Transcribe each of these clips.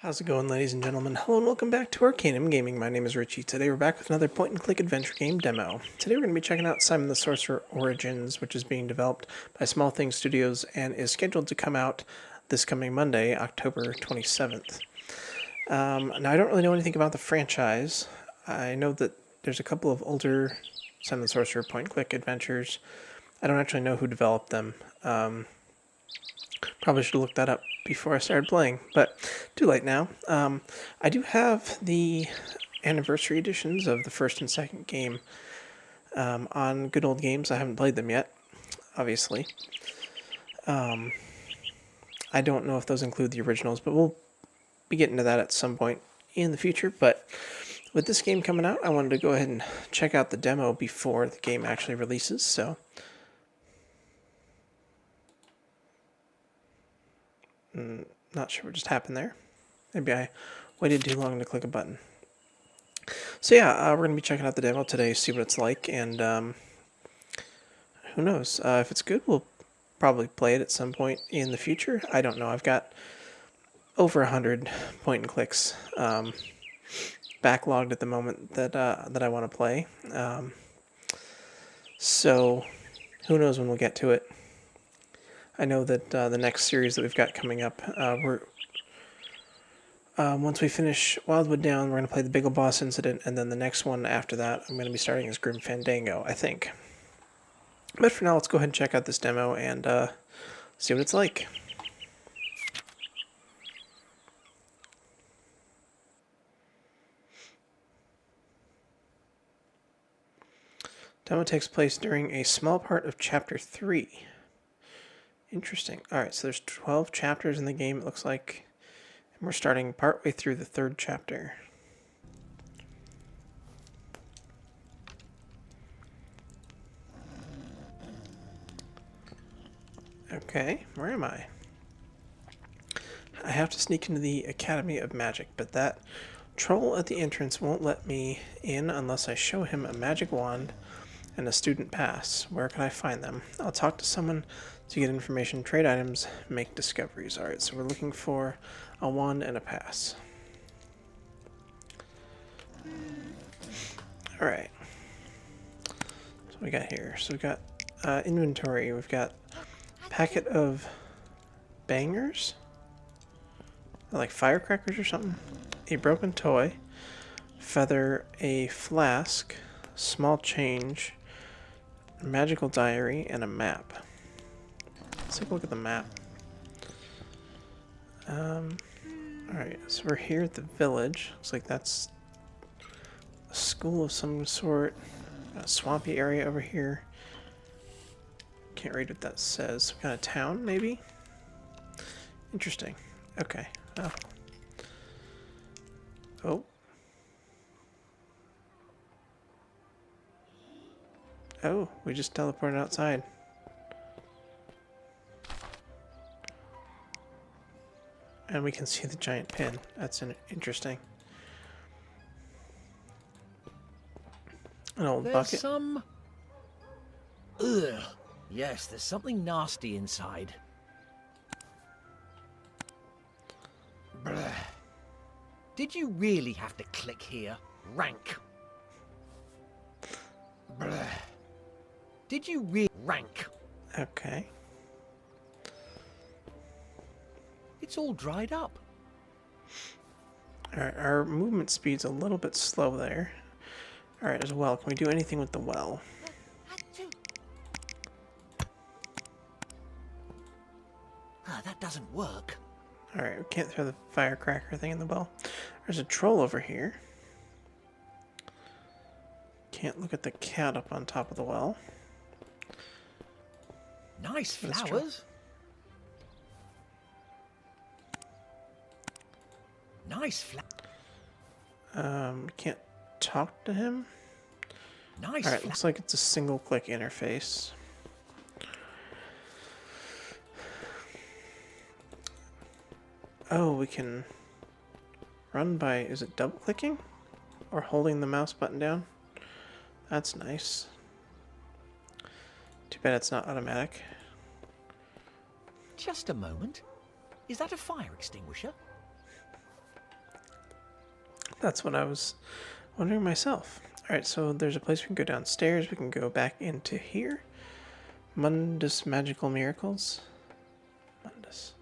How's it going, ladies and gentlemen? Hello and welcome back to Arcanum Gaming. My name is Richie. Today we're back with another point-and-click adventure game demo. Today we're going to be checking out Simon the Sorcerer Origins, which is being developed by Small Things Studios and is scheduled to come out this coming Monday, October 27th. Now, I don't really know anything about the franchise. I know that there's a couple of older Simon the Sorcerer point-and-click adventures. I don't actually know who developed them. Probably should have looked that up before I started playing, but too late now. I do have the anniversary editions of the first and second game on Good Old Games. I haven't played them yet, obviously. I don't know if those include the originals, but we'll be getting to that at some point in the future. But with this game coming out, I wanted to go ahead and check out the demo before the game actually releases, so... Not sure what just happened there. Maybe I waited too long to click a button. So yeah, we're going to be checking out the demo today, see what it's like, and who knows. If it's good, we'll probably play it at some point in the future. I don't know. I've got over 100 point-and-clicks backlogged at the moment that I want to play. So who knows when we'll get to it. I know that the next series that we've got coming up, once we finish Wildwood Down, we're going to play the Big Ol' Boss Incident, and then the next one after that, I'm going to be starting as Grim Fandango, I think. But for now, let's go ahead and check out this demo and see what it's like. Demo takes place during a small part of Chapter 3. Interesting. Alright, so there's 12 chapters in the game, it looks like. And we're starting partway through the third chapter. Okay, where am I? I have to sneak into the Academy of Magic, but that troll at the entrance won't let me in unless I show him a magic wand and a student pass. Where can I find them? I'll talk to someone to get information, trade items, make discoveries. Alright, so we're looking for a wand and a pass. Alright. So what we got here? So we've got inventory. We've got packet of bangers? Like firecrackers or something? A broken toy. Feather, a flask, small change, magical diary, and a map. Let's take a look at the map. Alright, so we're here at the village. Looks like that's a school of some sort. A swampy area over here. Can't read what that says. Some kind of town, maybe? Interesting. Okay. Oh. Oh. Oh, we just teleported outside. And we can see the giant pin. That's interesting. An old bucket. Some... Ugh. Yes, there's something nasty inside. Blech. Did you really have to click here? Rank. Blech. Did you really... Rank. Okay. It's all dried up. Alright, our movement speed's a little bit slow there. Alright, as well, can we do anything with the well? That doesn't work. Alright, we can't throw the firecracker thing in the well. There's a troll over here. Can't look at the cat up on top of the well. Nice flowers. Nice Can't talk to him? Nice. Alright, looks like it's a single click interface. Oh, we can run by, is it double clicking? Or holding the mouse button down? That's nice. Too bad it's not automatic. Just a moment. Is that a fire extinguisher? That's what I was wondering myself. Alright, so there's a place we can go downstairs. We can go back into here. Mundus Magical Miracles. Mundus.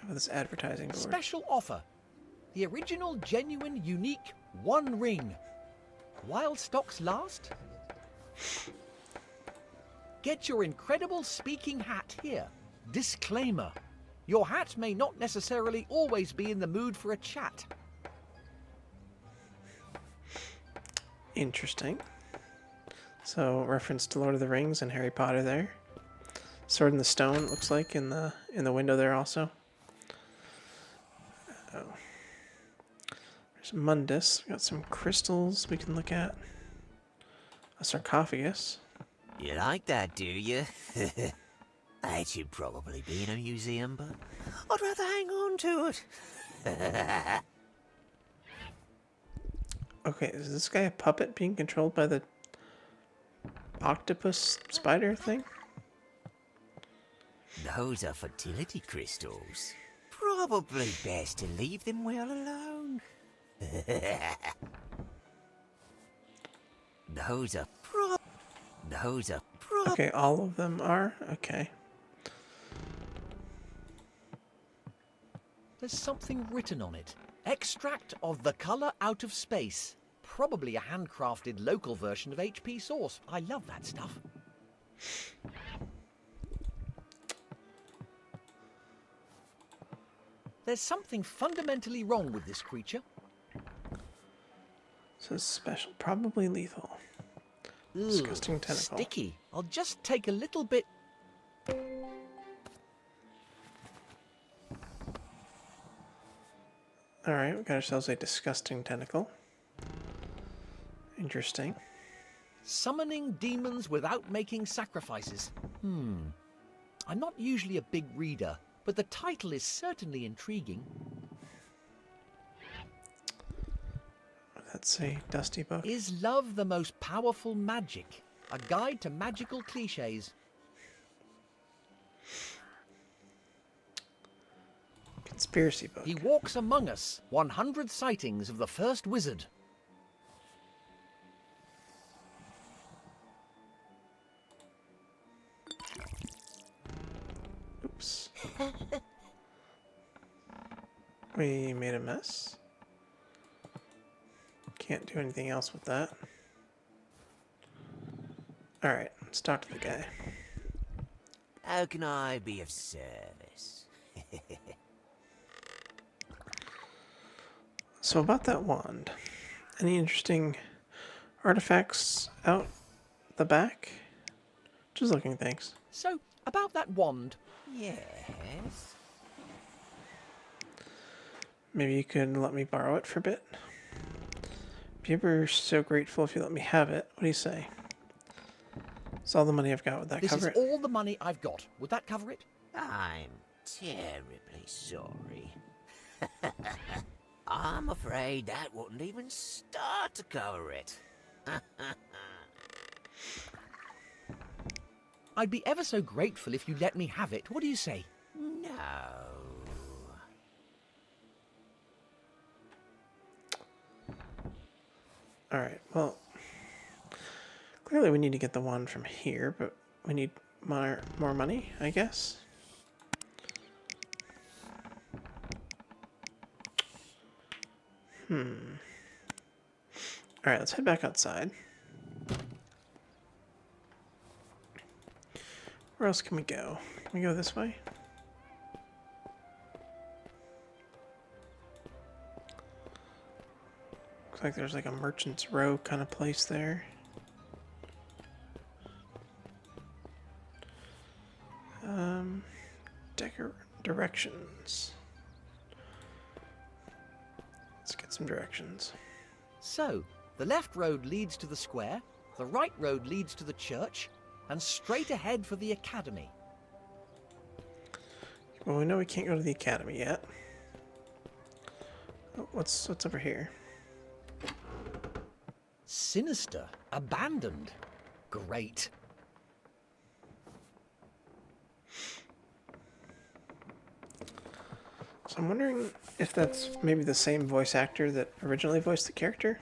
Oh, this advertising board. Special offer. The original, genuine, unique one ring. While stocks last. Get your incredible speaking hat here. Disclaimer. Your hat may not necessarily always be in the mood for a chat. Interesting. So, reference to Lord of the Rings and Harry Potter there. Sword in the Stone, looks like, in the window there also. Oh. There's Mundus. Got some crystals we can look at. A sarcophagus. You like that, do you? That should probably be in a museum, but I'd rather hang on to it. Okay, is this guy a puppet being controlled by the octopus spider thing? Those are fertility crystals. Probably best to leave them well alone. Those are Okay, all of them are? Okay. There's something written on it. Extract of the colour out of space. Probably a handcrafted local version of HP Source. I love that stuff. There's something fundamentally wrong with this creature. So it's special, probably lethal. Ugh, Disgusting tentacle. sticky. I'll just take a little bit. Alright, we got ourselves a disgusting tentacle. Interesting. Summoning demons without making sacrifices. I'm not usually a big reader, but the title is certainly intriguing. That's a dusty book. Is love the most powerful magic? A guide to magical cliches. Conspiracy book. He walks among us. 100 sightings of the first wizard. Oops. We made a mess. Can't do anything else with that. Alright, let's talk to the guy. How can I be of service? So about that wand. Any interesting artifacts out the back? Just looking, thanks. So, about that wand. Yes. Maybe you could let me borrow it for a bit. Be ever so grateful if you let me have it. What do you say? It's all the money I've got. Would that This cover is it? all the money I've got. Would that cover it? I'm terribly sorry. I'm afraid that wouldn't even start to cover it. I'd be ever so grateful if you let me have it. What do you say? No. Alright, well, clearly we need to get the wand from here, but we need more money, I guess. Alright, let's head back outside. Where else can we go? Can we go this way? Looks like there's like a merchant's row kind of place there. Directions. Let's get some directions. So, the left road leads to the square, the right road leads to the church, and straight ahead for the academy. Well, we know we can't go to the academy yet. Oh, what's over here? Sinister. Abandoned. Great. So I'm wondering if that's maybe the same voice actor that originally voiced the character.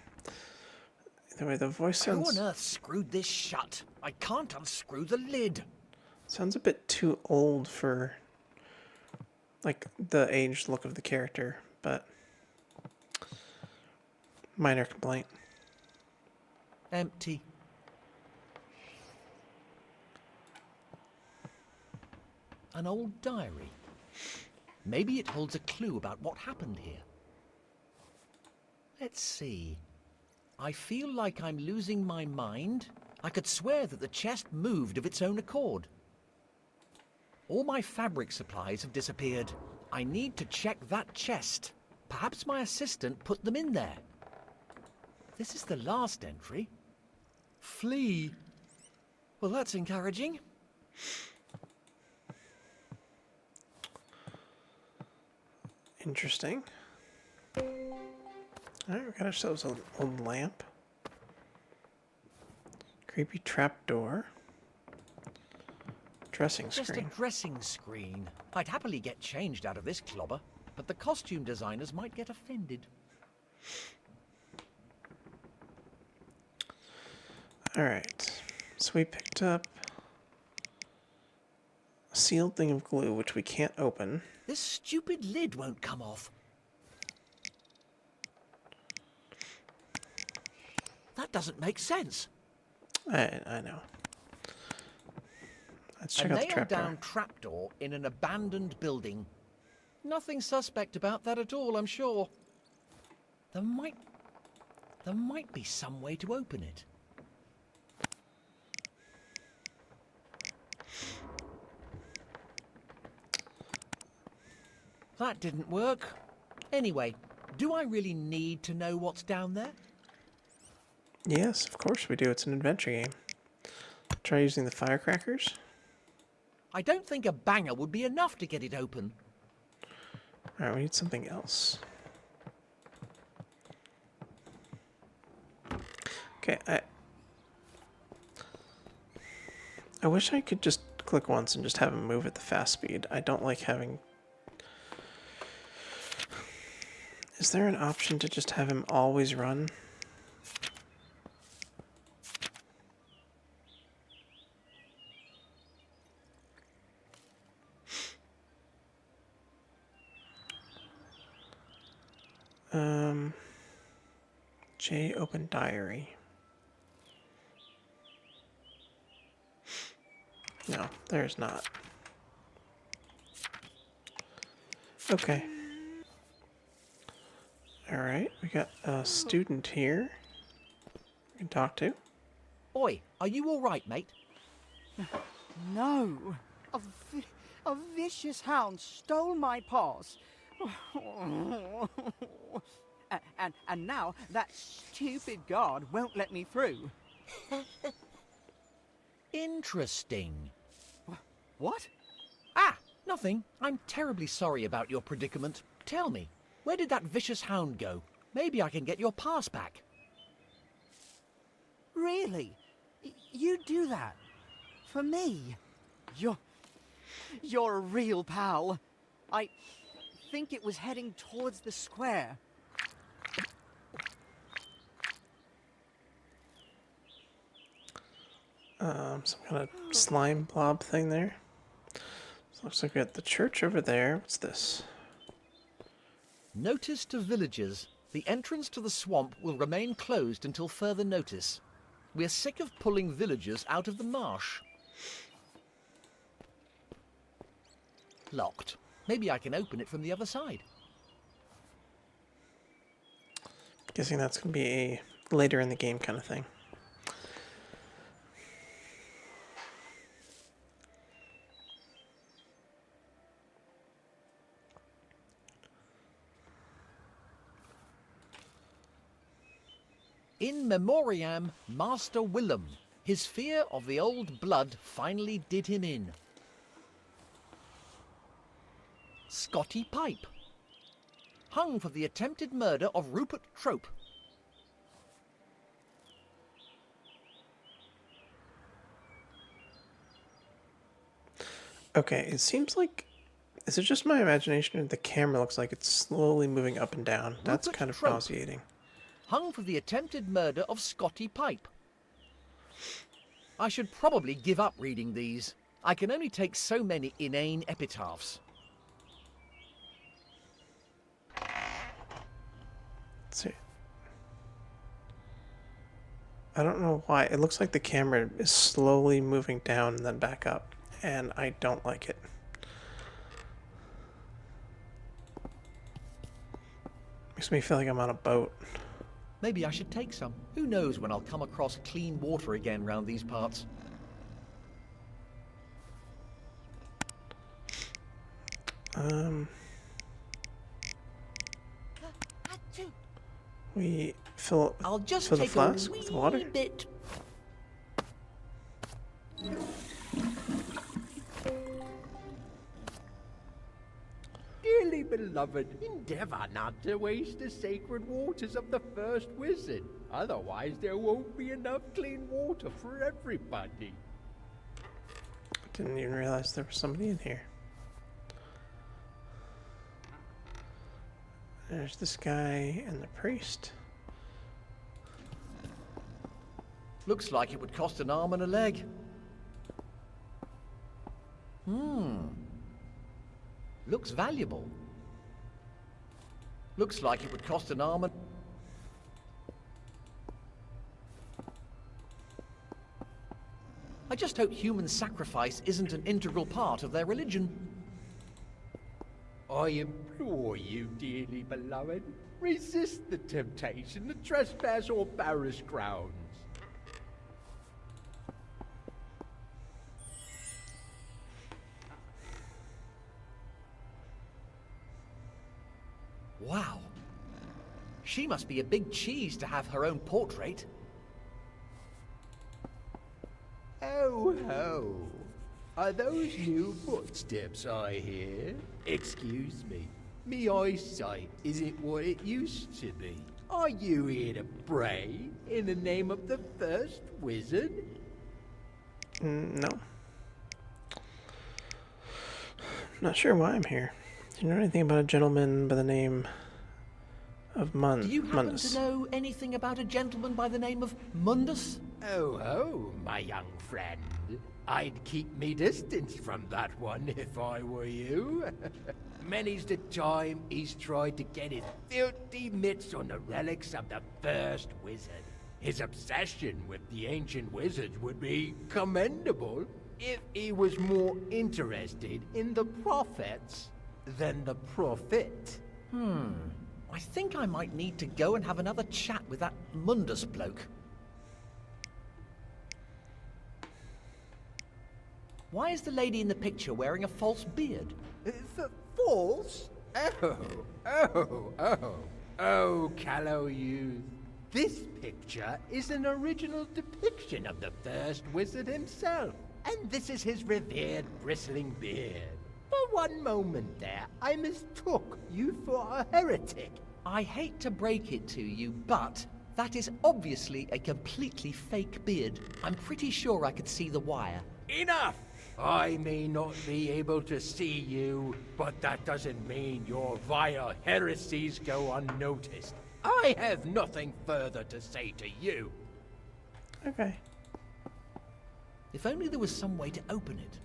The way the voice Who on sounds earth screwed this shut? I can't unscrew the lid. sounds a bit too old for like the aged look of the character, but minor complaint. Empty. An old diary. Maybe it holds a clue about what happened here. Let's see. I feel like I'm losing my mind. I could swear that the chest moved of its own accord. All my fabric supplies have disappeared. I need to check that chest. Perhaps my assistant put them in there. This is the last entry. Flee. Well, that's encouraging. Interesting. Alright, we got ourselves a old lamp. Creepy trapdoor. Dressing Just a screen. dressing screen. I'd happily get changed out of this clobber, but the costume designers might get offended. Alright. So we picked up a sealed thing of glue, which we can't open. This stupid lid won't come off. That doesn't make sense. I know. Let's check A out the trapdoor. nailed-down trapdoor in an abandoned building. Nothing suspect about that at all, I'm sure. There might be some way to open it. That didn't work. Anyway, do I really need to know what's down there? Yes, of course we do. It's an adventure game. Try using the firecrackers. I don't think a banger would be enough to get it open. Alright, we need something else. Okay, I wish I could just click once and just have him move at the fast speed. I don't like having... Is there an option to just have him always run? J open diary. No, there's not. Okay. Alright, we got a student here we can talk to. Oi, are you all right, mate? No. A vicious hound stole my paws. And now that stupid guard won't let me through. Interesting. What? Ah, nothing. I'm terribly sorry about your predicament. Tell me, where did that vicious hound go? Maybe I can get your pass back. Really? You do that? For me? You're a real pal. I think it was heading towards the square. Some kind of slime blob thing there. So looks like we got the church over there. What's this? Notice to villagers. The entrance to the swamp will remain closed until further notice. We're sick of pulling villagers out of the marsh. Locked. Maybe I can open it from the other side. Guessing that's going to be a later in the game kind of thing. In memoriam, Master Willem. His fear of the old blood finally did him in. Scotty Pipe. Hung for the attempted murder of Rupert Trope. Okay, it seems like Is it just my imagination or the camera looks like it's slowly moving up and down? That's Rupert kind of Trope. nauseating. Hung for the attempted murder of Scotty Pipe. I should probably give up reading these. I can only take so many inane epitaphs. Let's see. I don't know why. It looks like the camera is slowly moving down and then back up, and I don't like it. Makes me feel like I'm on a boat. Maybe I should take some. Who knows when I'll come across clean water again round these parts. We fill I'll just fill the take a flask with water. wee bit. Dearly beloved, endeavour not to waste the sacred waters of the first wizard. Otherwise, there won't be enough clean water for everybody. Didn't even realize there was somebody in here. There's this guy and the priest. Looks like it would cost an arm and a leg. Looks valuable. Looks like it would cost an arm and... I just hope human sacrifice isn't an integral part of their religion. I implore you, dearly beloved, resist the temptation to trespass on parish grounds. Wow. She must be a big cheese to have her own portrait. Oh ho! Are those new footsteps I hear? Excuse me, me eyesight isn't what it used to be. Are you here to pray in the name of the first wizard? No. Not sure why I'm here. Do you know anything about a gentleman by the name of Do you happen Mundus? to know anything about a gentleman by the name of Mundus? Oh ho, my young friend. I'd keep me distance from that one if I were you. Many's the time he's tried to get his filthy mitts on the relics of the first wizard. His obsession with the ancient wizards would be commendable if he was more interested in the prophets than the prophet. I think I might need to go and have another chat with that Mundus bloke. Why is the lady in the picture wearing a false beard? False? Oh, callow youth. This picture is an original depiction of the first wizard himself. And this is his revered bristling beard. For one moment there, I mistook you for a heretic. I hate to break it to you, but that is obviously a completely fake beard. I'm pretty sure I could see the wire. Enough! I may not be able to see you, but that doesn't mean your vile heresies go unnoticed. I have nothing further to say to you. Okay. If only there was some way to open it.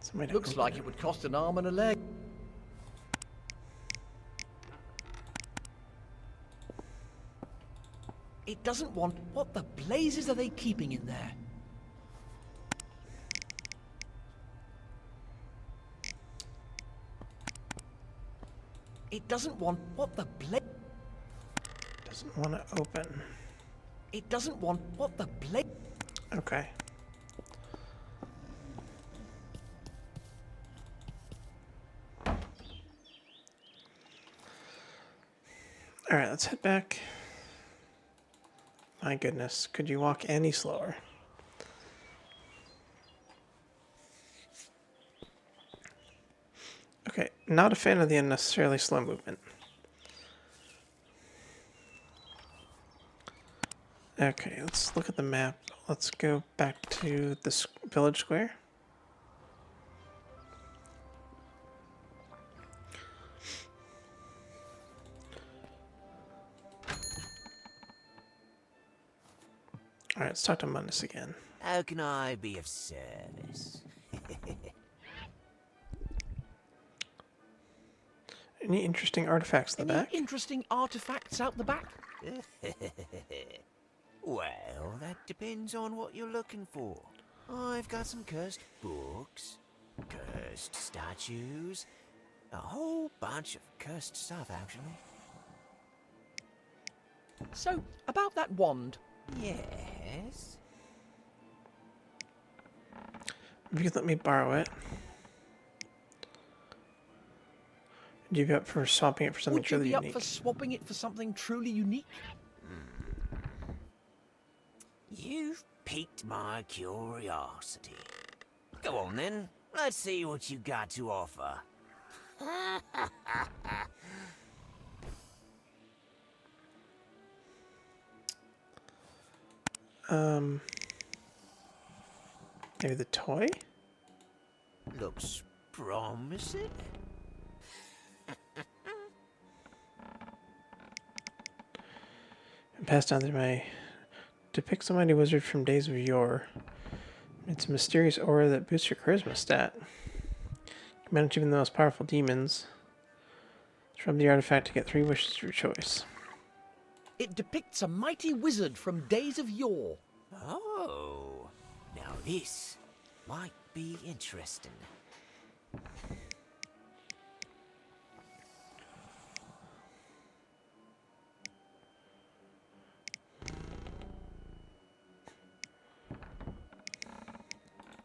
Somebody Looks like it would cost an arm and a leg. It doesn't want... What the blazes are they keeping in there? It doesn't want... What the doesn't want to open. It doesn't want... What the Okay. Alright, let's head back. My goodness, could you walk any slower? Okay, not a fan of the unnecessarily slow movement. Okay, let's look at the map. Let's go back to the village square. Alright, let's talk to Mundus again. How can I be of service? Any interesting artifacts in the Any back? interesting artifacts out the back? Well, that depends on what you're looking for. I've got some cursed books, cursed statues, a whole bunch of cursed stuff, actually. So, about that wand. Yes? If you could let me borrow it. Would you be up for swapping it for something Would you truly be up unique? for swapping it for something truly unique? You've piqued my curiosity. Go on then, let's see what you got to offer. Maybe the toy? Looks promising. And passed down through my... Depicts a mighty wizard from days of yore. It's a mysterious aura that boosts your charisma stat. You manage even the most powerful demons. Rub the artifact to get 3 wishes of your choice. It depicts a mighty wizard from days of yore. Oh, now this might be interesting.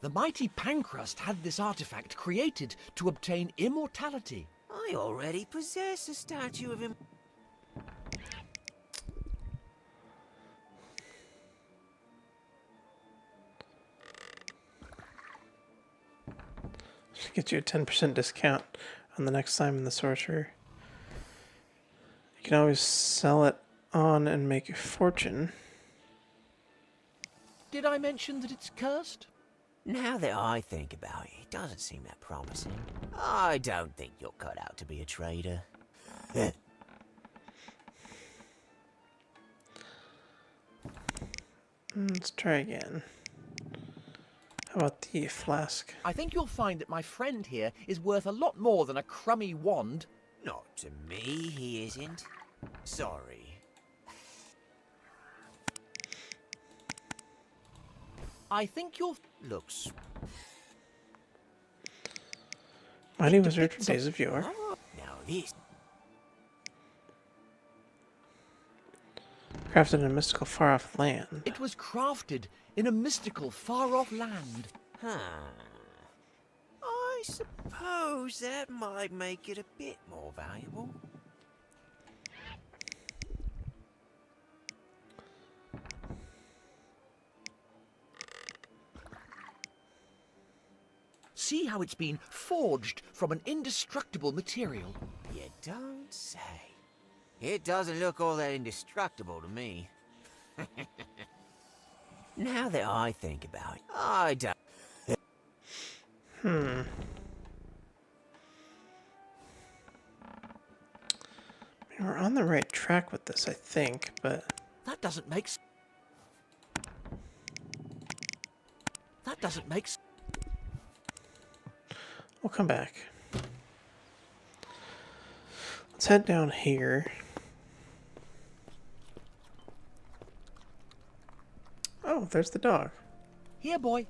The mighty Pancrust had this artifact created to obtain immortality. I already possess a statue of him. Should get you a 10% discount on the next Simon the Sorcerer. You can always sell it on and make a fortune. Did I mention that it's cursed? Now that I think about it, it doesn't seem that promising. I don't think you're cut out to be a trader. Let's try again. How about the flask? I think you'll find that my friend here is worth a lot more than a crummy wand. Not to me, he isn't. Sorry. I think you'll... Looks... Mighty It wizard from depicts a- days of yore. Now this... Crafted in a mystical far-off land. It was crafted in a mystical, far-off land. Huh. I suppose that might make it a bit more valuable. See how it's been forged from an indestructible material. You don't say. It doesn't look all that indestructible to me. Now that I think about it, I don't... We're on the right track with this, I think, but... That doesn't make... That doesn't make... We'll come back. Let's head down here. Oh, there's the dog. Here, boy.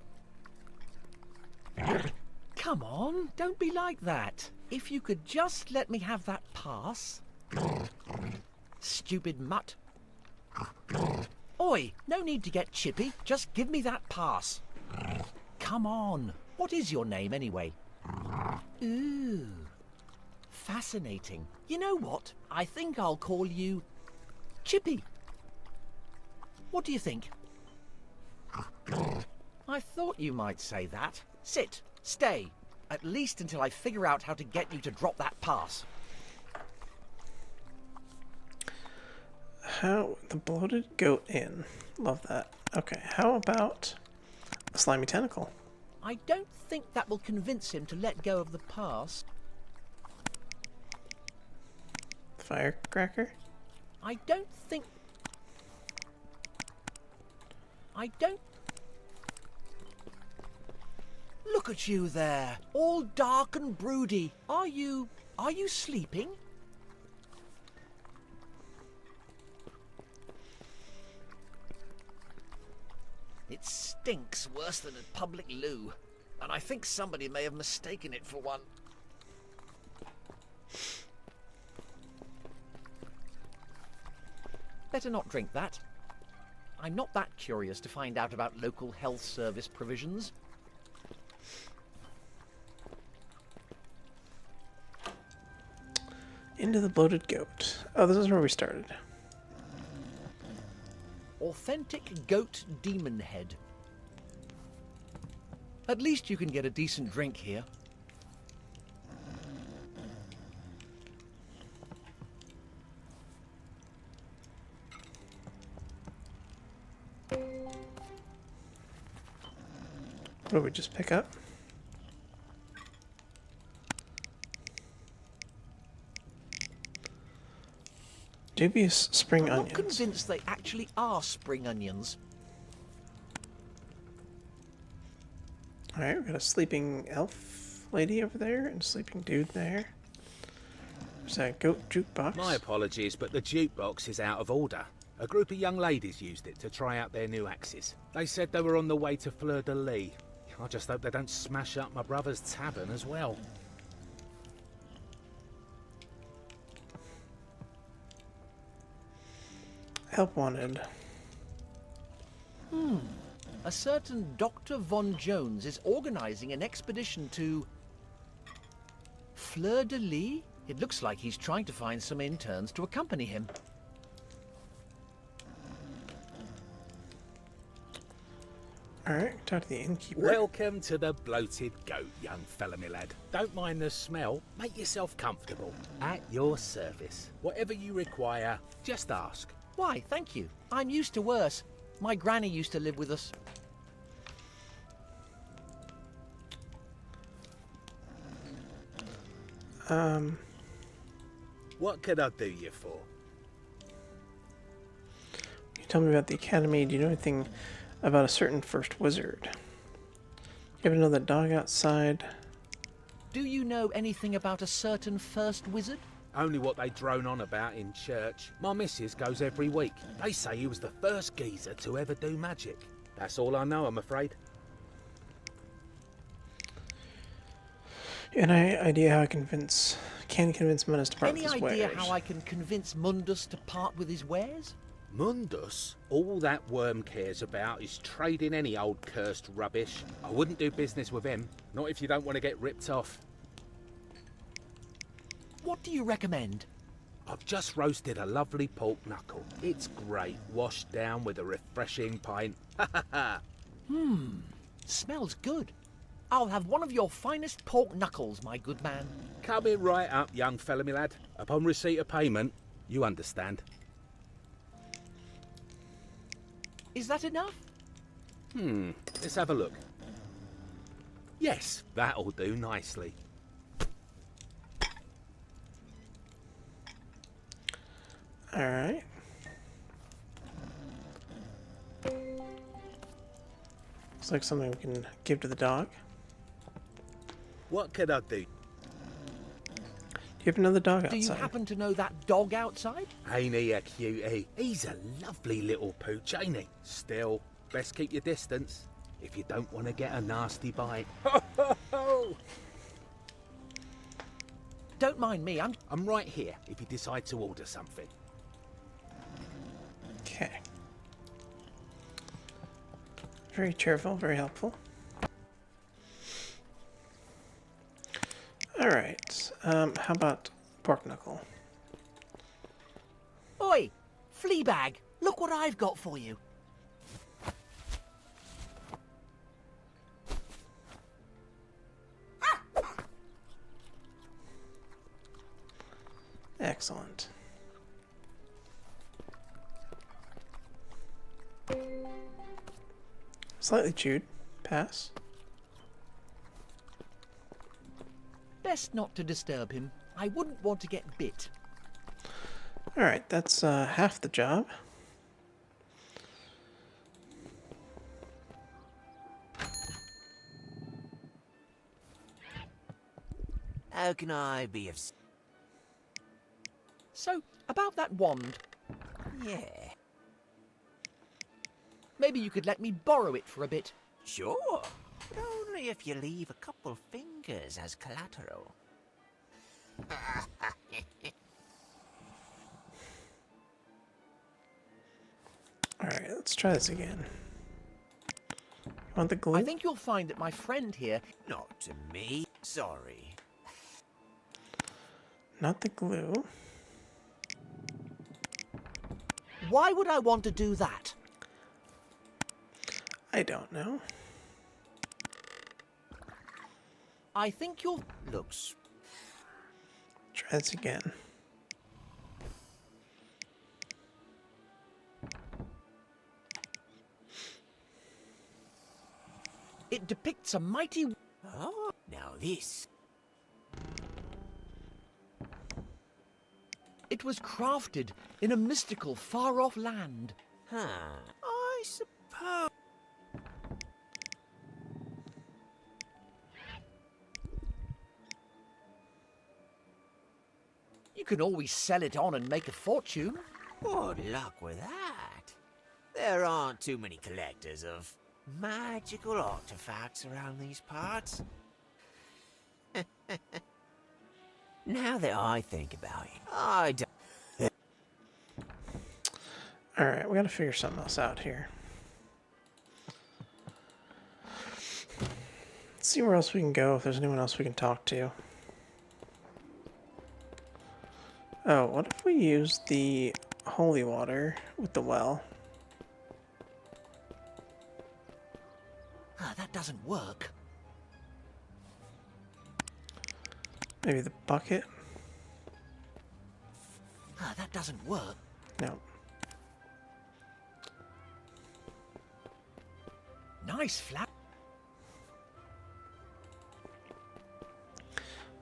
Come on, don't be like that. If you could just let me have that pass. Stupid mutt. Oi, no need to get chippy. Just give me that pass. Come on. What is your name, anyway? Ooh. Fascinating. You know what? I think I'll call you Chippy. What do you think? I thought you might say that. Sit. Stay. At least until I figure out how to get you to drop that pass. How... The bloated goat inn. Love that. Okay, how about a slimy tentacle? I don't think that will convince him to let go of the pass. Firecracker? I don't think... I don't... Look at you there, all dark and broody. Are you sleeping? It stinks worse than a public loo, and I think somebody may have mistaken it for one. Better not drink that. I'm not that curious to find out about local health service provisions. Into the bloated goat. Oh, this is where we started. Authentic goat demon head. At least you can get a decent drink here. What did we just pick up? Dubious spring I'm not onions. convinced they actually are spring onions. Alright, we've got a sleeping elf lady over there and a sleeping dude there. There's a goat jukebox. My apologies, but the jukebox is out of order. A group of young ladies used it to try out their new axes. They said they were on the way to Fleur de Lis. I just hope they don't smash up my brother's tavern as well. Help wanted. A certain Dr. Von Jones is organizing an expedition to Fleur de Lis? It looks like he's trying to find some interns to accompany him. Alright, talk to the innkeeper. Welcome to the bloated goat, young fella, my lad. Don't mind the smell. Make yourself comfortable. At your service. Whatever you require, just ask. Why, thank you. I'm used to worse. My granny used to live with us. What could I do you for? You tell me about the academy. Do you know anything about a certain first wizard? You ever know that dog outside? Do you know anything about a certain first wizard? Only what they drone on about in church. My missus goes every week. They say he was the first geezer to ever do magic. That's all I know, I'm afraid. Any idea how I can convince Menace to part Any with his idea wares? how I can convince Mundus to part with his wares? Mundus? All that worm cares about is trading any old cursed rubbish. I wouldn't do business with him. Not if you don't want to get ripped off. What do you recommend? I've just roasted a lovely pork knuckle. It's great, washed down with a refreshing pint. Smells good. I'll have one of your finest pork knuckles, my good man. Coming right up, young fella, me lad. Upon receipt of payment, you understand. Is that enough? Let's have a look. Yes, that'll do nicely. Alright. Looks like something we can give to the dog. What could I do? Do you have another dog Do you outside? happen to know that dog outside? Ain't he a cutie? He's a lovely little pooch, ain't he? Still, best keep your distance if you don't want to get a nasty bite. Don't mind me, I'm I'm right here if you decide to order something. Okay. Very cheerful, very helpful. Alright, how about pork knuckle? Oi! Fleabag! Look what I've got for you. Excellent. Slightly chewed. Pass. Best not to disturb him. I wouldn't want to get bit. Alright, that's half the job. How can I be of... So, about that wand, Yeah, maybe you could let me borrow it for a bit. sure. But only if you leave a couple fingers as collateral. Alright, let's try this again. You want the glue? I think you'll find that my friend here... Not to me. Sorry. Not the glue. Why would I want to do that? I don't know. I think you'll... Looks... Try this again. It depicts a mighty... Oh, now this. It was crafted in a mystical, far-off land. Huh. I suppose... You can always sell it on and make a fortune. Good luck with that. There aren't too many collectors of magical artifacts around these parts. Now that I think about it, I don't... Alright, we gotta figure something else out here. Let's see where else we can go, if there's anyone else we can talk to. Oh, what if we use the holy water with the well? Ah, that doesn't work. Maybe the bucket? Ah, that doesn't work. No. Nice flap.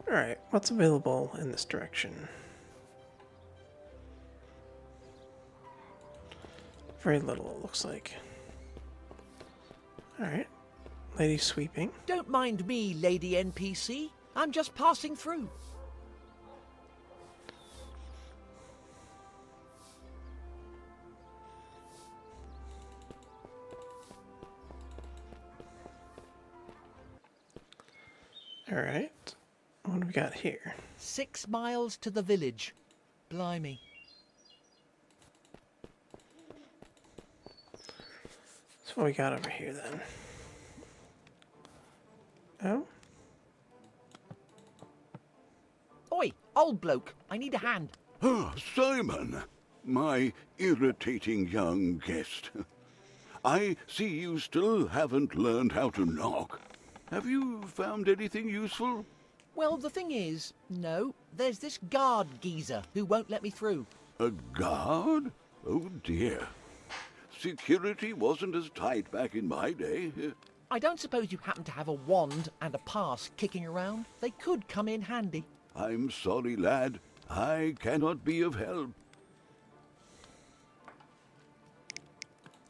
Alright, what's available in this direction? Very little, it looks like. Alright. Lady sweeping. Don't mind me, Lady NPC. I'm just passing through. Alright. What do we got here? 6 miles to the village. Blimey. So what we got over here then? Oh? Oi, old bloke, I need a hand. Ah, Simon, my irritating young guest. I see you still haven't learned how to knock. Have you found anything useful? Well, the thing is, no, there's this guard geezer who won't let me through. A guard? Oh dear. Security wasn't as tight back in my day. I don't suppose you happen to have a wand and a pass kicking around? They could come in handy. I'm sorry, lad. I cannot be of help.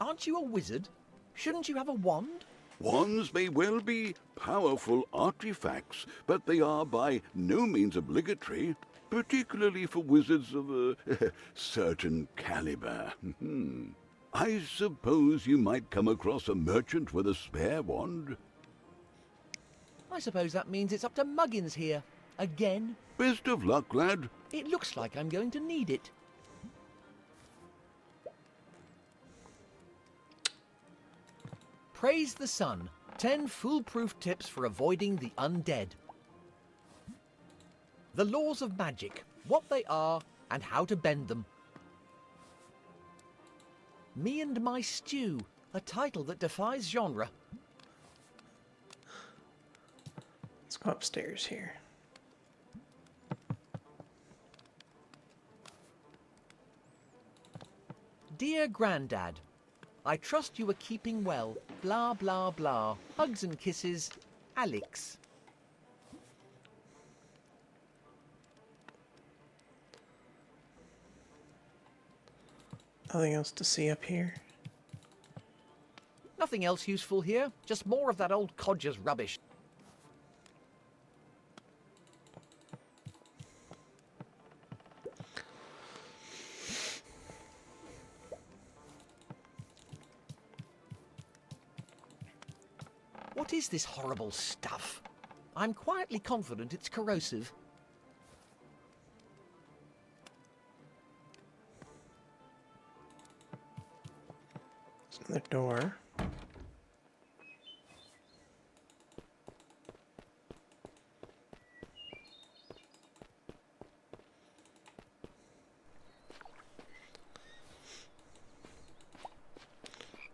Aren't you a wizard? Shouldn't you have a wand? Wands may well be powerful artifacts, but they are by no means obligatory, particularly for wizards of a certain caliber. I suppose you might come across a merchant with a spare wand. I suppose that means it's up to Muggins here. Again? Best of luck, lad. It looks like I'm going to need it. Praise the sun. 10 foolproof tips for avoiding the undead. The laws of magic, what they are, and how to bend them. Me and My Stew, a title that defies genre. Let's go upstairs here. Dear Grandad, I trust you are keeping well. Blah, blah, blah. Hugs and kisses, Alex. Nothing else to see up here. Nothing else useful here, just more of that old codger's rubbish. What is this horrible stuff? I'm quietly confident it's corrosive. There's another door.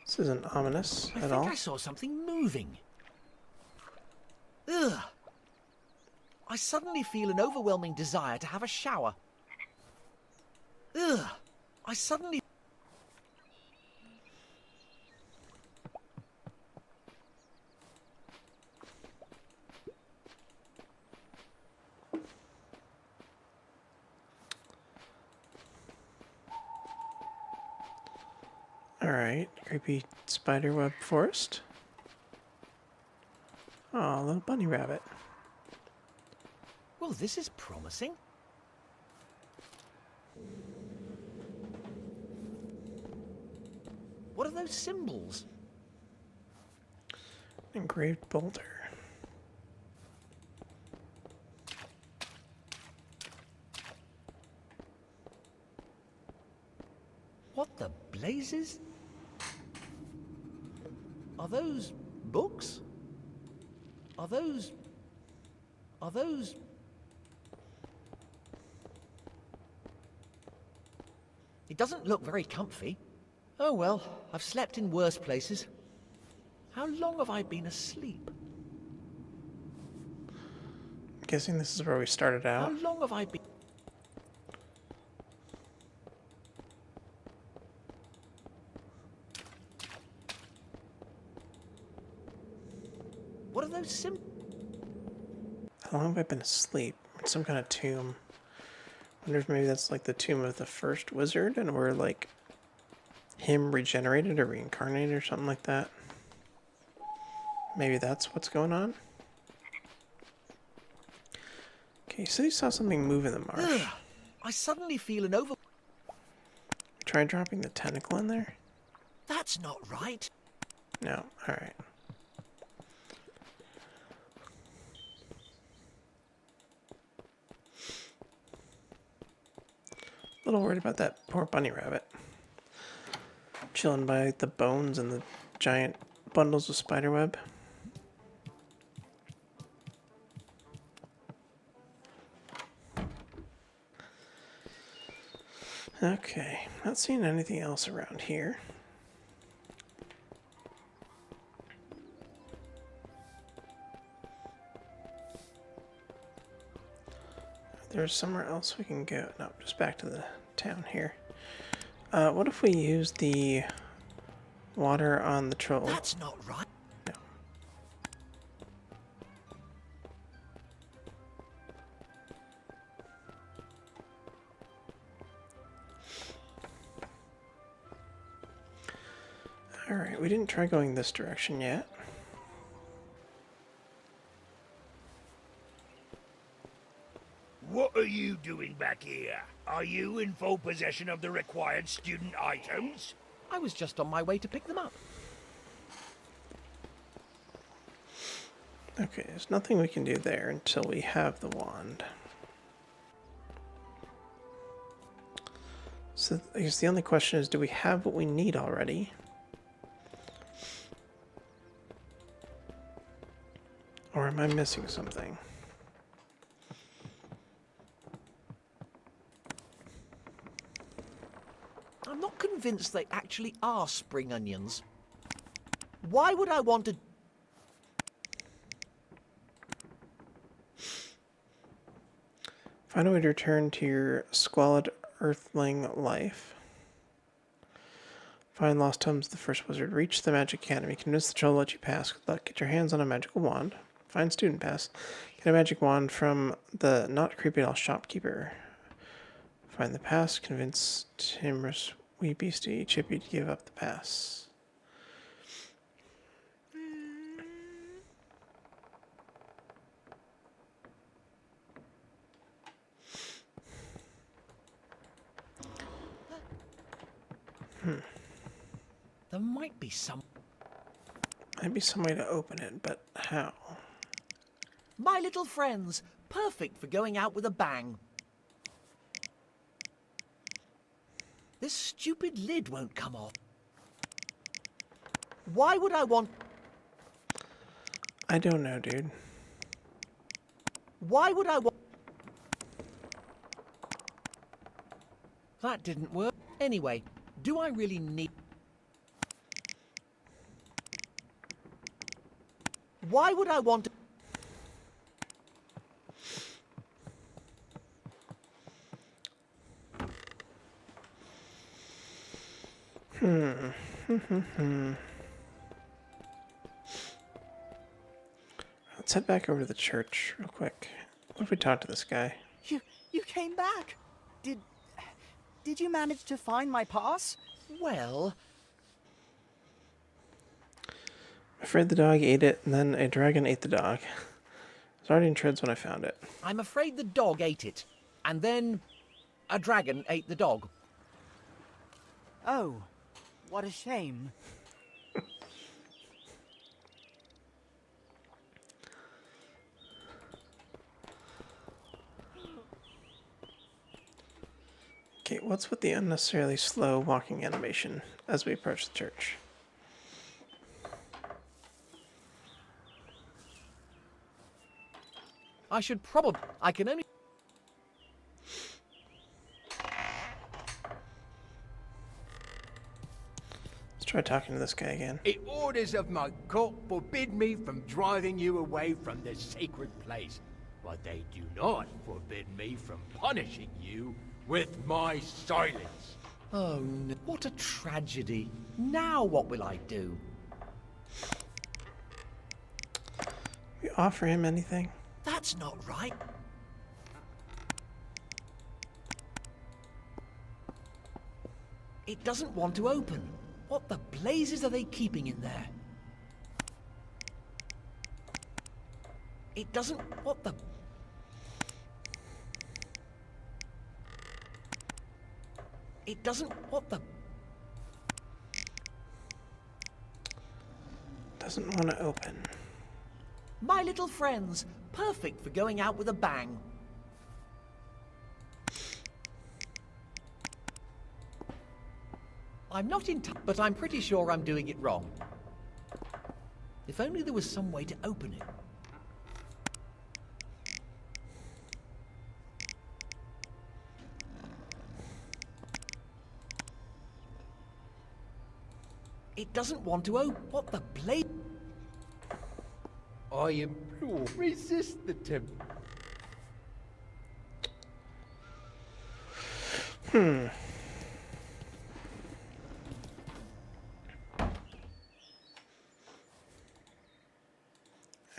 This isn't ominous I at think all. I saw something moving. Ugh! I suddenly feel an overwhelming desire to have a shower. Ugh! I suddenly... Alright, creepy spiderweb forest. Oh, little bunny rabbit. Well, this is promising. What are those symbols? Engraved boulder. What the blazes? Are those books? Are those... It doesn't look very comfy. Oh well, I've slept in worse places. How long have I been asleep? I'm guessing this is where we started How out. long have I been... What are those symbols? How long have I been asleep? It's some kind of tomb. Wonder if maybe that's like the tomb of the first wizard and we're like him regenerated or reincarnated or something like that. Maybe that's what's going on. Okay, so you saw something move in the marsh. Ugh, I suddenly feel an over... Try dropping the tentacle in there? That's not right. No, alright. A little worried about that poor bunny rabbit. Chilling by the bones and the giant bundles of spiderweb. Okay, not seeing anything else around here. There's somewhere else we can go. No, just back to the town here. What if we use the water on the troll? That's not right. No. Alright, we didn't try going this direction yet. What are you doing back here? Are you in full possession of the required student items? I was just on my way to pick them up. Okay, there's nothing we can do there until we have the wand. So I guess the only question is, do we have what we need already? Or am I missing something? I'm not convinced they actually are spring onions. Why would I want to... Find a way to return to your squalid earthling life. Find lost tomes of the first wizard. Reach the magic academy. Convince the troll to let you pass. Good luck. Get your hands on a magical wand. Find student pass. Get a magic wand from the not creepy at all shopkeeper. Find the pass. Convince timorous wee beastie Chippy to give up the pass. There might be some... Might be some way to open it, but how? My little friends, perfect for going out with a bang. This stupid lid won't come off. Why would I want... I don't know, dude. Why would I want... That didn't work. Anyway, do I really need... Why would I want to... Let's head back over to the church real quick. What if we talk to this guy? You came back. Did you manage to find my pass? Well, I'm afraid the dog ate it, and then a dragon ate the dog. It was already in shreds when I found it. I'm afraid the dog ate it. And then a dragon ate the dog. Oh, what a shame. Okay, what's with the unnecessarily slow walking animation as we approach the church? I should probably... I can only... Let's try talking to this guy again. The orders of my court forbid me from driving you away from this sacred place, but they do not forbid me from punishing you with my silence. Oh, no. What a tragedy. Now what will I do? We offer him anything? That's not right. It doesn't want to open. What the blazes are they keeping in there? It doesn't... What the... It doesn't... What the... Doesn't want to open. My little friends, perfect for going out with a bang. I'm not in touch, but I'm pretty sure I'm doing it wrong. If only there was some way to open it. It doesn't want to open. What the blade? I implore, resist the tempt.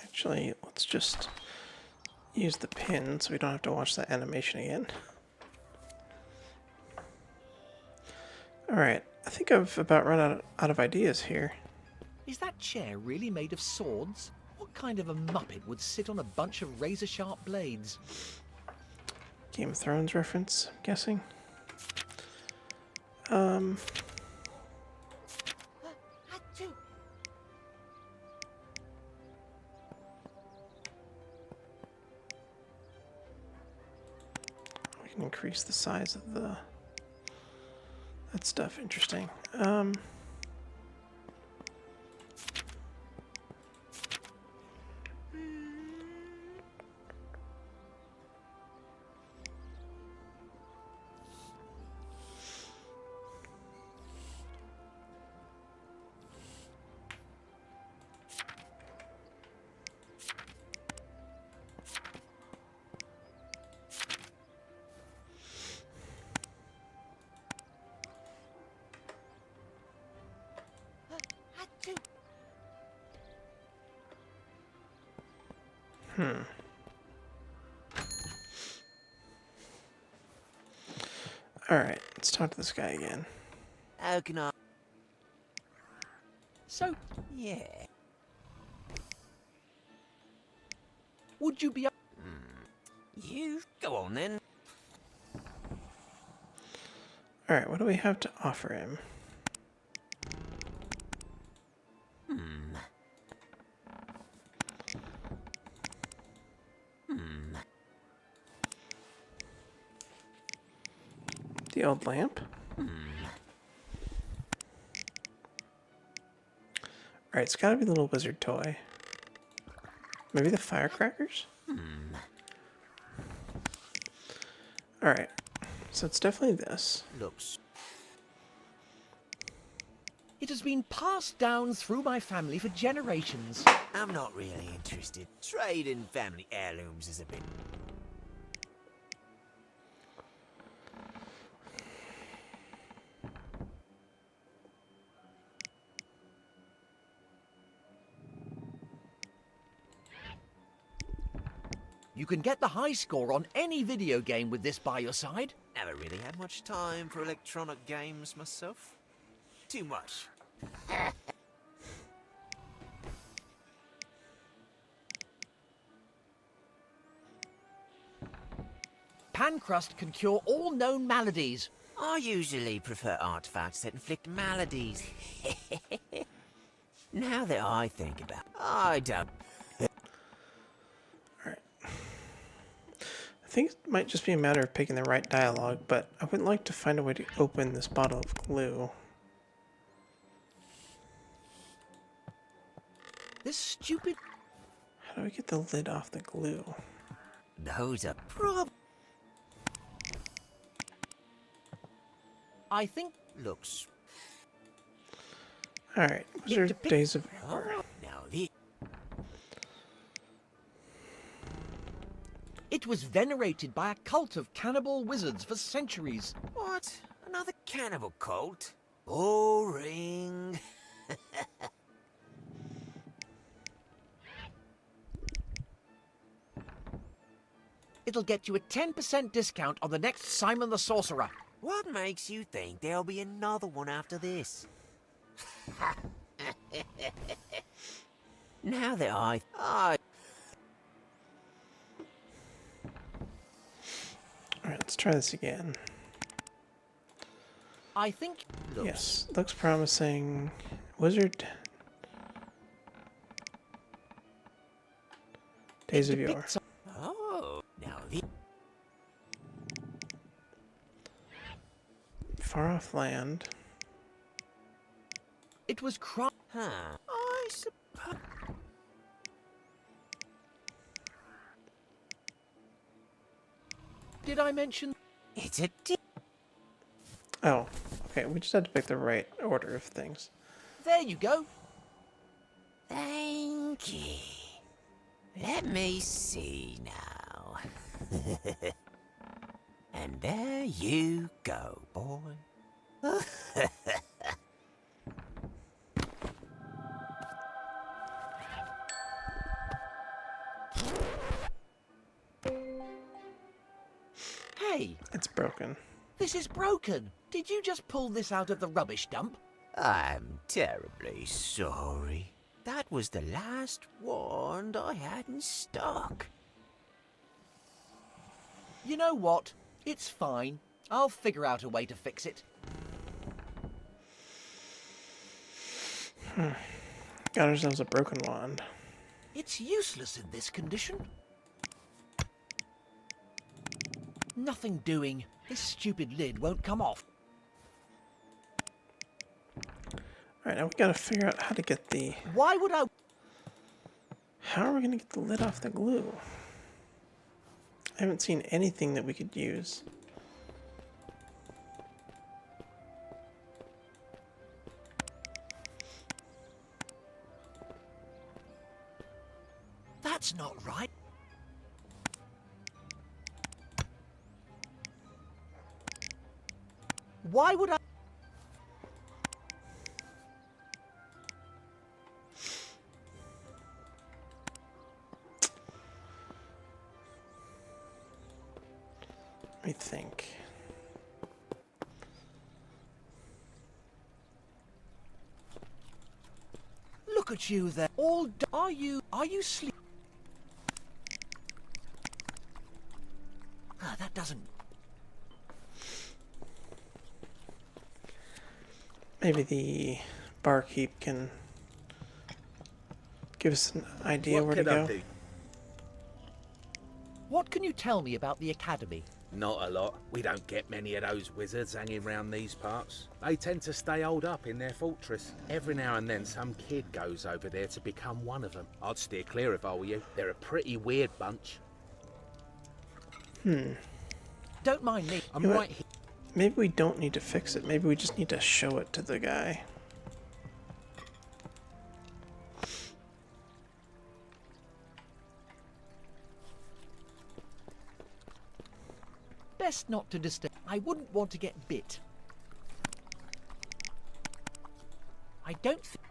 Actually, let's just use the pin so we don't have to watch that animation again. Alright, I think I've about run out of ideas here. Is that chair really made of swords? What kind of a muppet would sit on a bunch of razor-sharp blades? Game of Thrones reference, I'm guessing. We can increase the size of the... That stuff, interesting. Alright, let's talk to this guy again. How can I? So, Yeah. would you be... You go on then. Alright, what do we have to offer him? The old lamp? Alright, it's gotta be the little wizard toy. Maybe the firecrackers? Alright, so it's definitely this. Looks. It has been passed down through my family for generations. I'm not really interested. Trading family heirlooms is a bit. You can get the high score on any video game with this by your side. Never really had much time for electronic games myself. Too much. Pancrust can cure all known maladies. I usually prefer artifacts that inflict maladies. Now that I think about it, I don't. Alright. I think it might just be a matter of picking the right dialogue, but I would like to find a way to open this bottle of glue. This stupid... How do we get the lid off the glue? Those are prob. I think... Looks. Alright, Wizard depicts- Days of Yore. Now the. It was venerated by a cult of cannibal wizards for centuries. What? Another cannibal cult? Boring. It'll get you a 10% discount on the next Simon the Sorcerer. What makes you think there'll be another one after this? Now that I. Alright, let's try this again. I think... Yes, looks promising. Wizard Days of Yore. depicts... Oh, now the. Far off land. It was cry... Huh. I suppose. Did I mention... It's a. Oh, okay, we just had to pick the right order of things. There you go. Thank you. Let me see now. And there you go, boy. Hey, It's broken. this is broken. Did you just pull this out of the rubbish dump? I'm terribly sorry. That was the last wand I had in stock. You know what? It's fine. I'll figure out a way to fix it. Got ourselves a broken wand. It's useless in this condition. Nothing doing. This stupid lid won't come off. Alright, now we gotta figure out how to get the... Why would I... How are we gonna get the lid off the glue? I haven't seen anything that we could use. That's not right. Why would I... Let me think. Look at you there. Are you sleep? Ah, that doesn't... Maybe the barkeep can give us an idea where to go. What can you tell me about the academy? Not a lot. We don't get many of those wizards hanging round these parts. They tend to stay holed up in their fortress. Every now and then some kid goes over there to become one of them. I'd steer clear if I were you. They're a pretty weird bunch. Don't mind me. I'm You know what? right here. Maybe we don't need to fix it. Maybe we just need to show it to the guy. Best not to disturb. I wouldn't want to get bit. I don't think...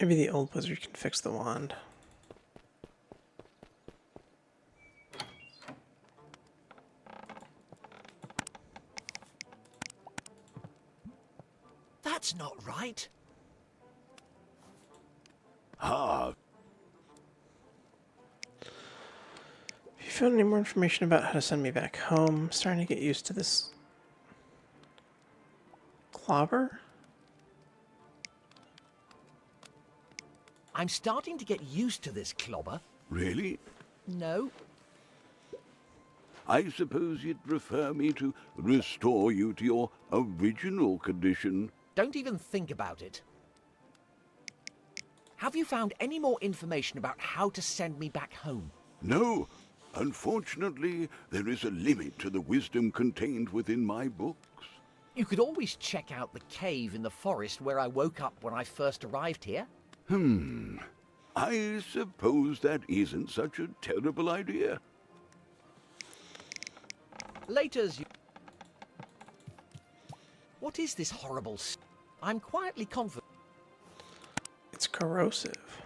Maybe the old wizard can fix the wand. That's not right. Ah, Have you found any more information about how to send me back home? I'm starting to get used to this clobber. I'm starting to get used to this clobber. really? No, I suppose you'd prefer me to restore you to your original condition. don't even think about it. Have you found any more information about how to send me back home? No, unfortunately, there is a limit to the wisdom contained within my books. You could always check out the cave in the forest where I woke up when I first arrived here. I suppose that isn't such a terrible idea. Later's... What is this horrible I'm quietly confident. It's corrosive.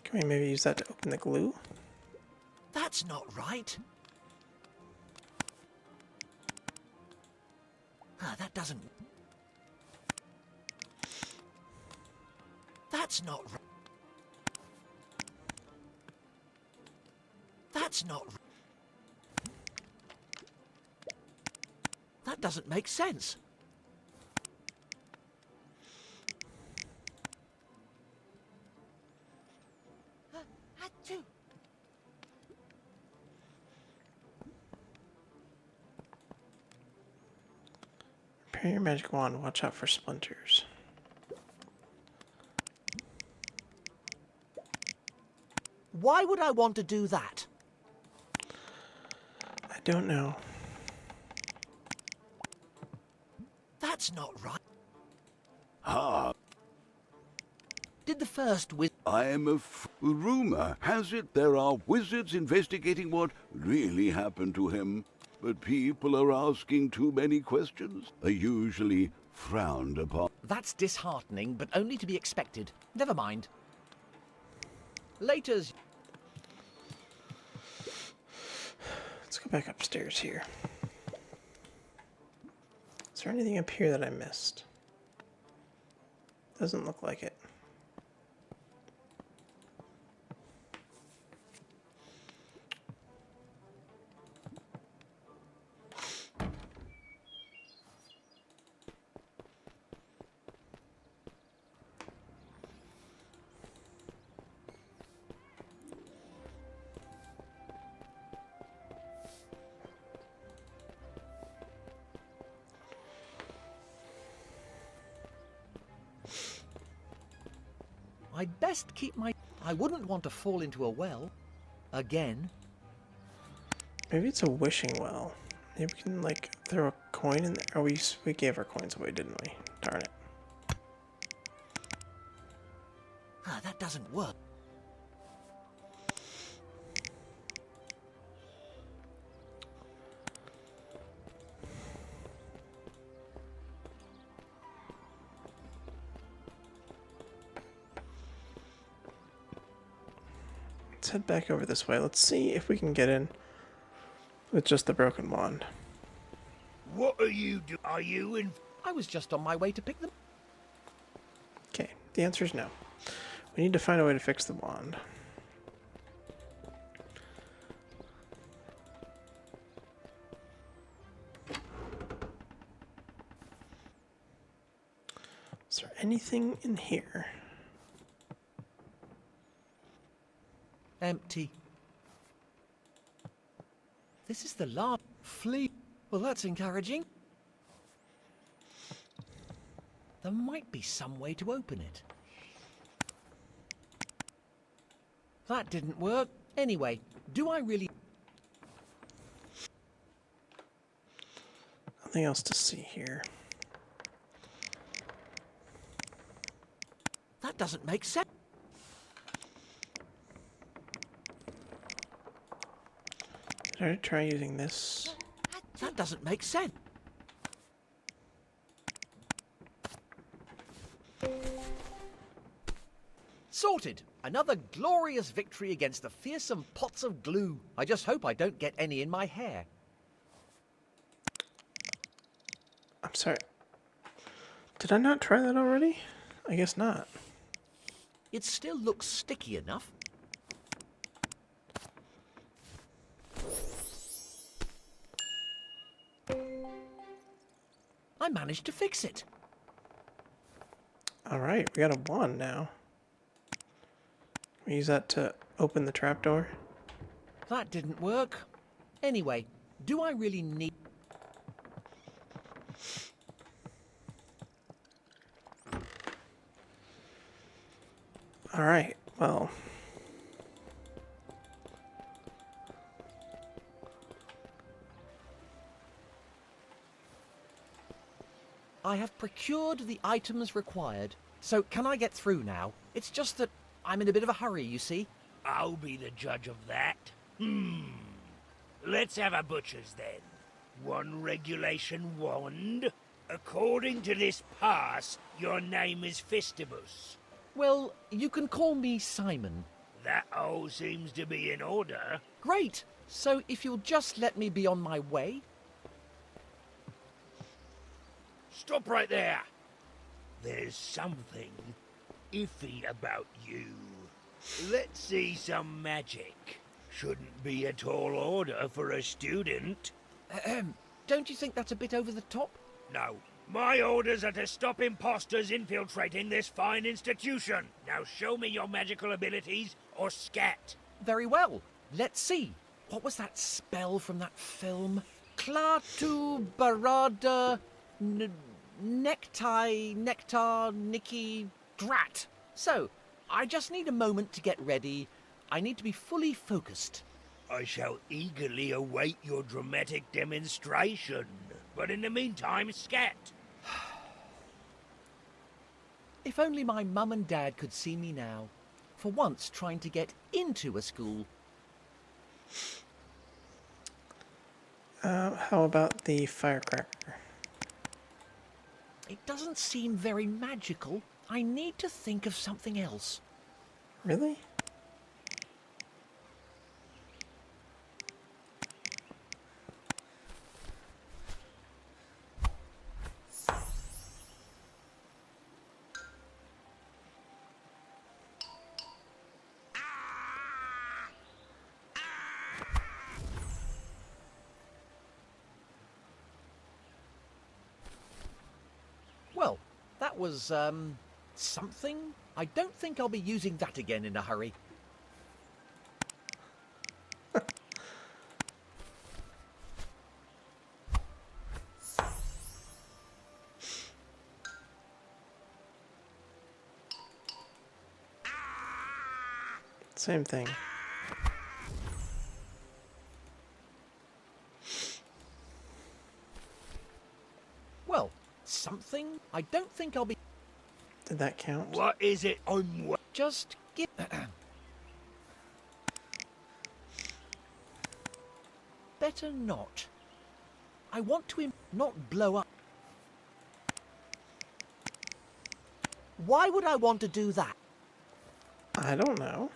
Can we maybe use that to open the glue? That's not right. That doesn't... That's not right. That's not... That doesn't make sense. Achoo. Prepare your magic wand. Watch out for splinters. Why would I want to do that? I don't know. That's not right. Ah, Did the first wizard... rumor has it there are wizards investigating what really happened to him. But people are asking too many questions. Are usually frowned upon. That's disheartening, but only to be expected. Never mind. Later's... Let's go back upstairs here. Is there anything up here that I missed? Doesn't look like it. I'd best keep my... I wouldn't want to fall into a well. Again. Maybe it's a wishing well. Maybe we can, like, throw a coin in there. Oh, we gave our coins away, didn't we? Darn it. That doesn't work. Let's head back over this way. Let's see if we can get in with just the broken wand. What are you do? Are you in? I was just on my way to pick them. Okay, the answer is no. We need to find a way to fix the wand. Is there anything in here? Empty. This is the last flea. Well, that's encouraging. There might be some way to open it. That didn't work. Anyway, do I really... Nothing else to see here. That doesn't make sense. Did I try using this? That doesn't make sense. Sorted! Another glorious victory against the fearsome pots of glue. I just hope I don't get any in my hair. I'm sorry. Did I not try that already? I guess not. It still looks sticky enough. I managed to fix it. Alright, we got a wand now. We use that to open the trapdoor. That didn't work. Anyway, do I really need... Alright, well. I have procured the items required. So can I get through now? It's just that I'm in a bit of a hurry, you see. I'll be the judge of that. Let's have a butcher's then. One regulation wand. According to this pass, your name is Fistibus. Well, you can call me Simon. That all seems to be in order. Great! So if you'll just let me be on my way... Stop right there. There's something iffy about you. Let's see some magic. Shouldn't be a tall order for a student. Don't you think that's a bit over the top? No. My orders are to stop imposters infiltrating this fine institution. Now show me your magical abilities or scat. Very well. Let's see. What was that spell from that film? Klaatu Barada Nectar Nicky Drat. So, I just need a moment to get ready. I need to be fully focused. I shall eagerly await your dramatic demonstration. But in the meantime, scat. If only my mum and dad could see me now. For once trying to get into a school. How about the firecracker? It doesn't seem very magical. I need to think of something else. Really? Well, that was, something. I don't think I'll be using that again in a hurry. Same thing. Well, something. I don't think I'll be... Did that count? What is it I'm... Just give... Better not. I want to not blow up. Why would I want to do that? I don't know.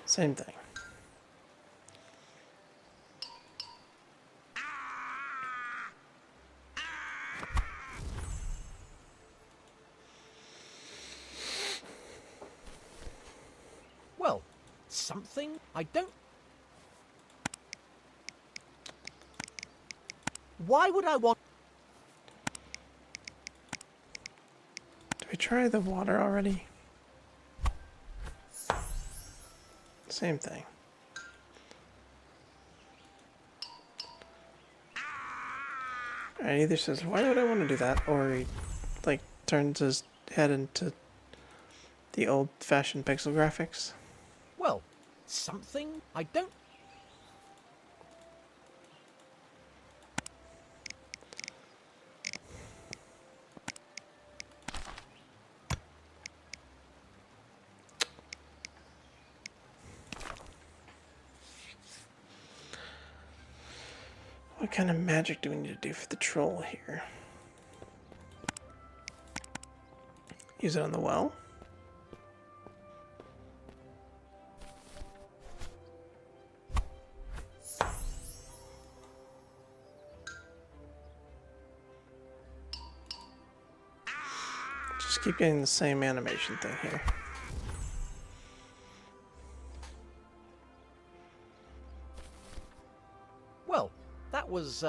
Same thing. something? I don't... Why would I want... Did we try the water already? Same thing. Alright, either says, why would I want to do that? Or he, like, turns his head into the old-fashioned pixel graphics. Well, something? I don't... What kind of magic do we need to do for the troll here? Use it on the well? Just keep getting the same animation thing here. Well, that was,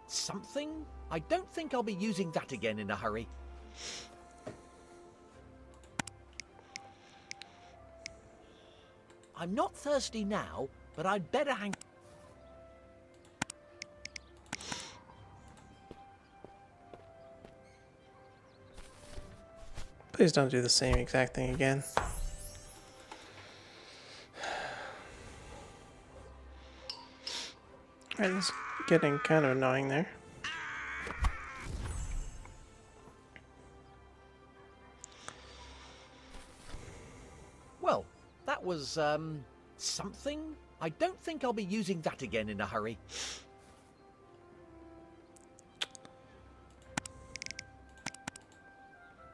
something? I don't think I'll be using that again in a hurry. I'm not thirsty now, but I'd better hang... Please don't do the same exact thing again. Alright, it's getting kind of annoying there. Well, that was, something? I don't think I'll be using that again in a hurry.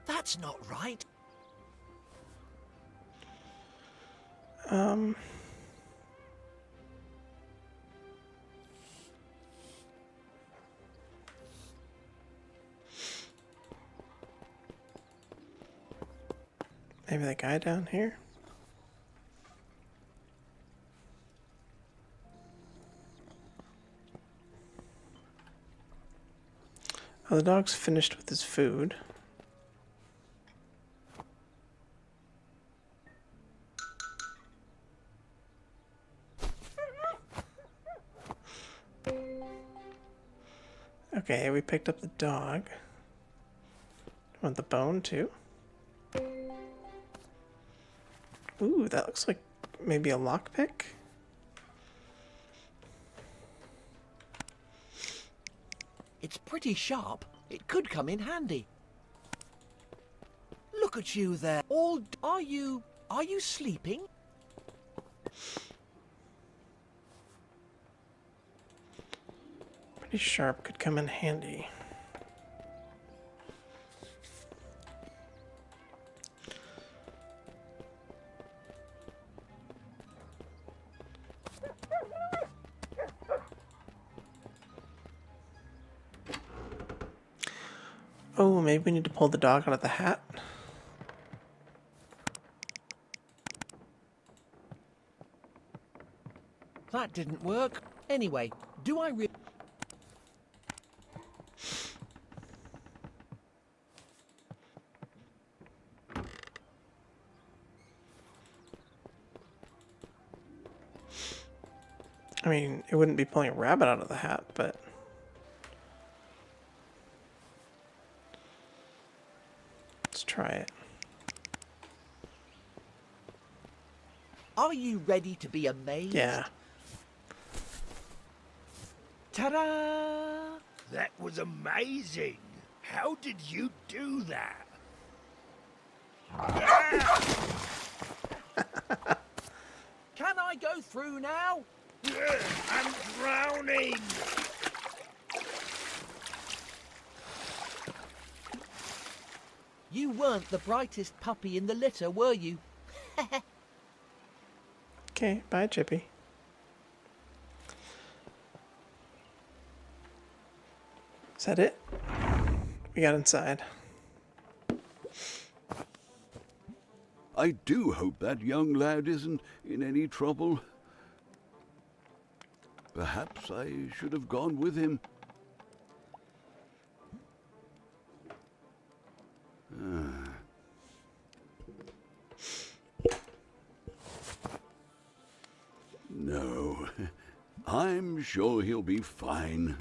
That's not right. Maybe that guy down here? Oh, the dog's finished with his food. Okay, we picked up the dog. Want the bone too? Ooh, that looks like maybe a lockpick. It's pretty sharp. It could come in handy. Look at you there. Are you sleeping? Pretty sharp, could come in handy. Oh, maybe we need to pull the dog out of the hat. That didn't work. Anyway, do I really... I mean, it wouldn't be pulling a rabbit out of the hat, but... Let's try it. Are you ready to be amazed? Yeah. Ta-da! That was amazing. How did you do that? Can I go through now? I'm drowning. You weren't the brightest puppy in the litter, were you? Okay, bye, Chippy. Is that it? We got inside. I I do hope that young lad isn't in any trouble. Perhaps I should have gone with him. No, I'm sure he'll be fine.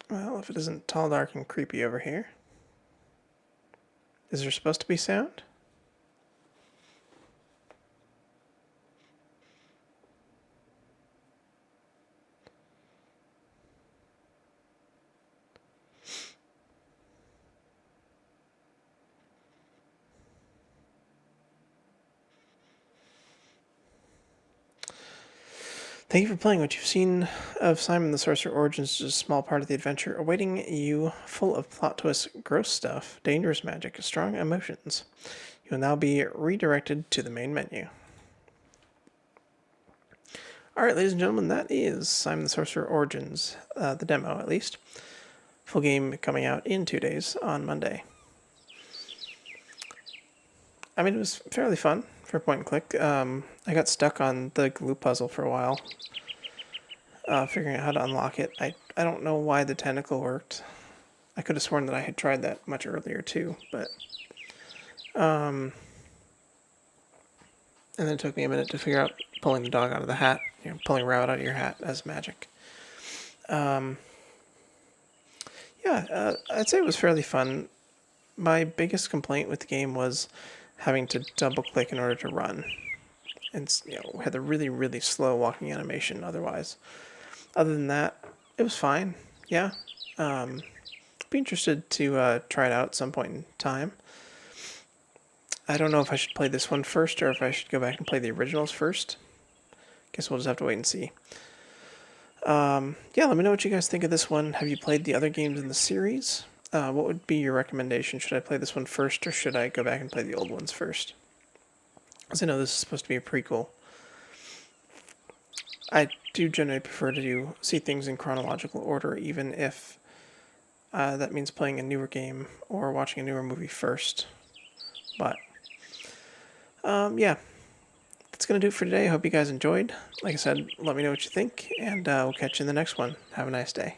Well, if it isn't tall, dark, and creepy over here. Is there supposed to be sound? Thank you for playing. What you've seen of Simon the Sorcerer Origins is just a small part of the adventure awaiting you, full of plot twists, gross stuff, dangerous magic, strong emotions. You will now be redirected to the main menu. Alright, ladies and gentlemen, that is Simon the Sorcerer Origins, the demo at least. Full game coming out in 2 days on Monday. I mean, it was fairly fun for point and click. I got stuck on the glue puzzle for a while, figuring out how to unlock it. I don't know why the tentacle worked. I could have sworn that I had tried that much earlier too, but and then it took me a minute to figure out pulling the dog out of the hat, pulling a rabbit out of your hat as magic. Yeah, I'd say it was fairly fun. My biggest complaint with the game was having to double click in order to run, and had the really, really slow walking animation otherwise. Other than that, it was fine. Yeah. Be interested to try it out at some point in time. I don't know if I should play this one first or if I should go back and play the originals first. Guess we'll just have to wait and see. Yeah, let me know what you guys think of this one. Have you played the other games in the series? What would be your recommendation? Should I play this one first or should I go back and play the old ones first? As I know this is supposed to be a prequel. I do generally prefer to see things in chronological order, even if that means playing a newer game or watching a newer movie first. But, yeah, that's going to do it for today. I hope you guys enjoyed. Like I said, let me know what you think, and we'll catch you in the next one. Have a nice day.